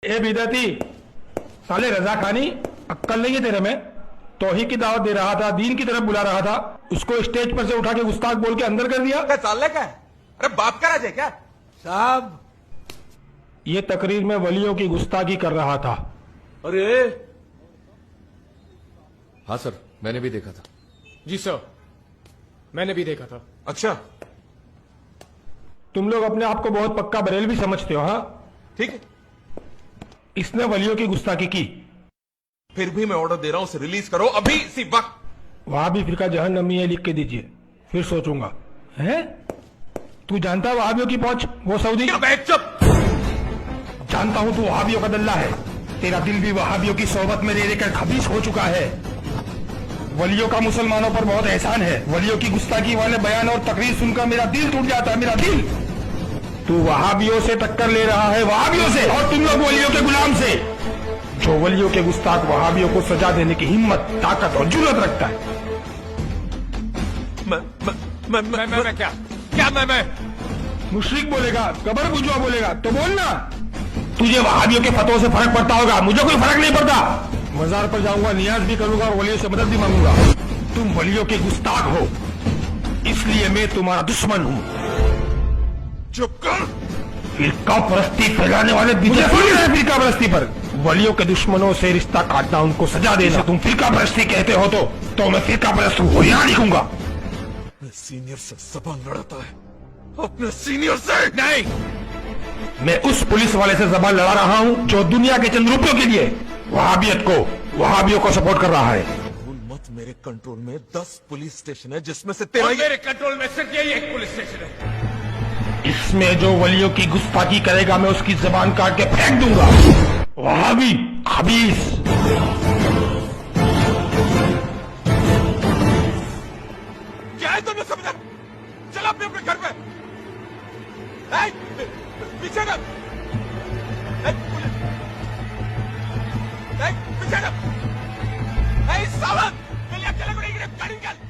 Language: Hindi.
ए बिदती साले रजा खानी, अक्कल नहीं है तेरे में। तौहीद की दावत दे रहा था, दीन की तरफ बुला रहा था, उसको स्टेज पर से उठा के गुस्ताख बोल के अंदर कर दिया। क्या चाल क्या है? अरे बाप का राज है क्या साहब? ये तकरीर में वलियों की गुस्ताखी कर रहा था। अरे हाँ सर, मैंने भी देखा था। जी सर, मैंने भी देखा था। अच्छा तुम लोग अपने आप को बहुत पक्का बरेलवी समझते हो। हाँ, ठीक है, इसने वलियों की गुस्ताखी की। फिर भी मैं ऑर्डर दे रहा हूं, उसे रिलीज करो अभी इसी वक्त। वहां भी फिरका जहन्नमी है, लिख के दीजिए, फिर सोचूंगा। है तू जानता है वहाबियों की पहुंच? वो सऊदी चुप। जानता हूं तू वहाबियों का दल्ला है। तेरा दिल भी वहाबियों की सोहबत में रह रहकर खबीस हो चुका है। वलियों का मुसलमानों पर बहुत एहसान है। वलियों की गुस्ताखी वाले बयान और तकरीर सुनकर मेरा दिल टूट जाता है, मेरा दिल। तू वहाबियों से टक्कर ले रहा है, वहाबियों से, और तुम लोग वलियों के गुलाम से। जो वलियों के गुस्ताख वहाबियों को सजा देने की हिम्मत, ताकत और जुर्रत रखता है। मैं क्या मैं मुशरिक बोलेगा, कबर बुजुआ बोलेगा तो बोलना। तुझे वहाबियों के फतों से फर्क पड़ता होगा, मुझे कोई फर्क नहीं पड़ता। मजार पर जाऊंगा, नियाज भी करूंगा और वलियों से मदद भी मांगूंगा। तुम वलियों के गुस्ताख हो, इसलिए मैं तुम्हारा दुश्मन हूं। चुप कर। फिरका परस्ती फैलाने वाले फिरका परस्ती पर वलियों के दुश्मनों से रिश्ता काटना, उनको सजा देना तुम फिरका परस्ती कहते हो तो मैं फिरका परस्त हूँ, यहाँ लिखूंगा। सीनियर से जबान लड़ाता है, अपने सीनियर से नहीं। मैं उस पुलिस वाले से जबान लड़ा रहा हूँ जो दुनिया के चंद रुपयों के लिए वहाबियों को सपोर्ट कर रहा है। भूल मत, मेरे कंट्रोल में 10 पुलिस स्टेशन है, जिसमें से तेरा मेरे कंट्रोल में सिर्फ यही एक पुलिस स्टेशन है। इसमें जो वलियों की गुस्ताखी करेगा मैं उसकी जबान काट के फेंक दूंगा। वहाबी खबीस। क्या है, तुमने समझा? चल अपने अपने घर पे। पीछे ना, पीछे ना, सावन, अकेले को नहीं गिरफ्तारी कर।